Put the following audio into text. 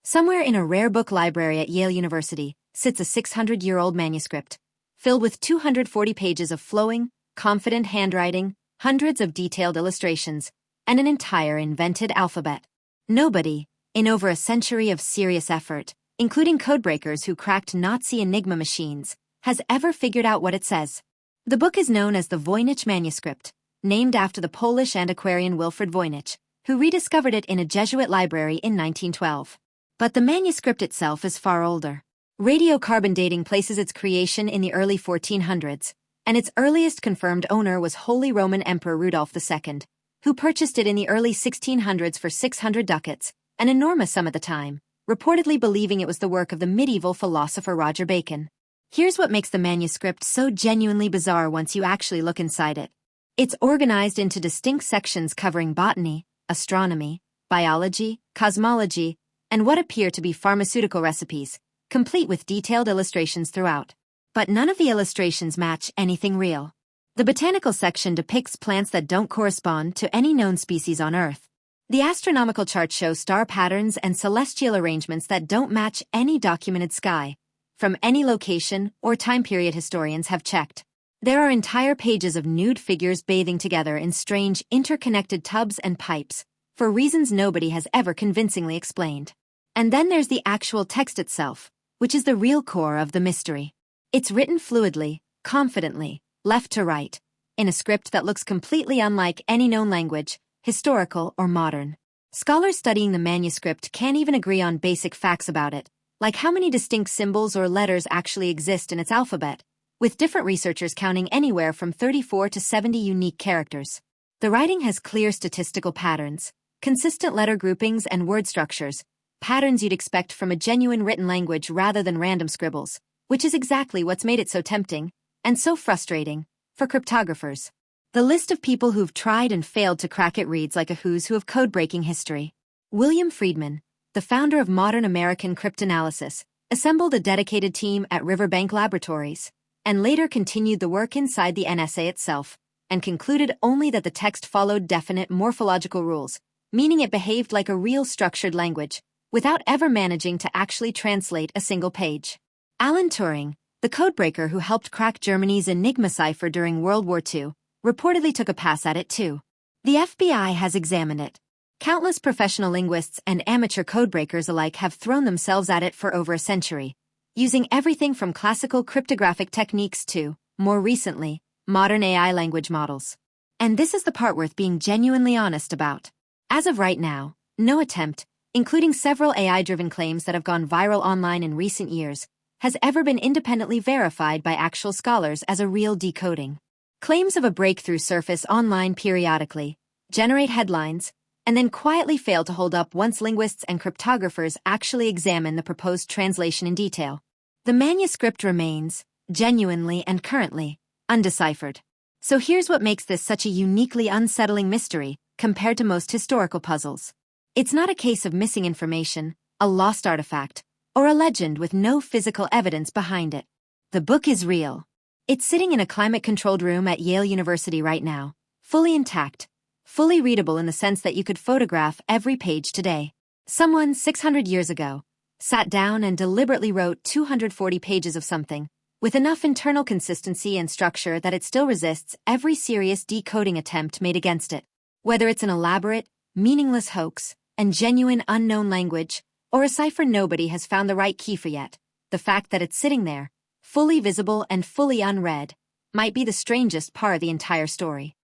Somewhere in a rare book library at Yale University sits a 600-year-old manuscript, filled with 240 pages of flowing, confident handwriting, hundreds of detailed illustrations, and an entire invented alphabet. Nobody, in over a century of serious effort, including codebreakers who cracked Nazi Enigma machines, has ever figured out what it says. The book is known as the Voynich Manuscript, named after the Polish antiquarian Wilfrid Voynich, who rediscovered it in a Jesuit library in 1912. But the manuscript itself is far older. Radiocarbon dating places its creation in the early 1400s, and its earliest confirmed owner was Holy Roman Emperor Rudolph II, who purchased it in the early 1600s for 600 ducats, an enormous sum at the time, reportedly believing it was the work of the medieval philosopher Roger Bacon. Here's what makes the manuscript so genuinely bizarre once you actually look inside it. It's organized into distinct sections covering botany, astronomy, biology, cosmology, and what appear to be pharmaceutical recipes, complete with detailed illustrations throughout. But none of the illustrations match anything real. The botanical section depicts plants that don't correspond to any known species on Earth. The astronomical charts show star patterns and celestial arrangements that don't match any documented sky, from any location or time period historians have checked. There are entire pages of nude figures bathing together in strange, interconnected tubs and pipes, for reasons nobody has ever convincingly explained. And then there's the actual text itself, which is the real core of the mystery. It's written fluidly, confidently, left to right, in a script that looks completely unlike any known language, historical or modern. Scholars studying the manuscript can't even agree on basic facts about it, like how many distinct symbols or letters actually exist in its alphabet, with different researchers counting anywhere from 34 to 70 unique characters. The writing has clear statistical patterns, consistent letter groupings and word structures, patterns you'd expect from a genuine written language rather than random scribbles, which is exactly what's made it so tempting, and so frustrating, for cryptographers. The list of people who've tried and failed to crack it reads like a who's who of code-breaking history. William Friedman, the founder of modern American cryptanalysis, assembled a dedicated team at Riverbank Laboratories, and later continued the work inside the NSA itself, and concluded only that the text followed definite morphological rules, meaning it behaved like a real structured language, without ever managing to actually translate a single page. Alan Turing, the codebreaker who helped crack Germany's Enigma cipher during World War II, reportedly took a pass at it too. The FBI has examined it. Countless professional linguists and amateur codebreakers alike have thrown themselves at it for over a century, using everything from classical cryptographic techniques to, more recently, modern AI language models. And this is the part worth being genuinely honest about. As of right now, no attempt, including several AI-driven claims that have gone viral online in recent years, has ever been independently verified by actual scholars as a real decoding. Claims of a breakthrough surface online periodically, generate headlines, and then quietly fail to hold up once linguists and cryptographers actually examine the proposed translation in detail. The manuscript remains, genuinely and currently, undeciphered. So here's what makes this such a uniquely unsettling mystery compared to most historical puzzles. It's not a case of missing information, a lost artifact, or a legend with no physical evidence behind it. The book is real. It's sitting in a climate-controlled room at Yale University right now, fully intact, fully readable in the sense that you could photograph every page today. Someone 600 years ago sat down and deliberately wrote 240 pages of something, with enough internal consistency and structure that it still resists every serious decoding attempt made against it. Whether it's an elaborate, meaningless hoax, and genuine unknown language, or a cipher nobody has found the right key for yet, the fact that it's sitting there, fully visible and fully unread, might be the strangest part of the entire story.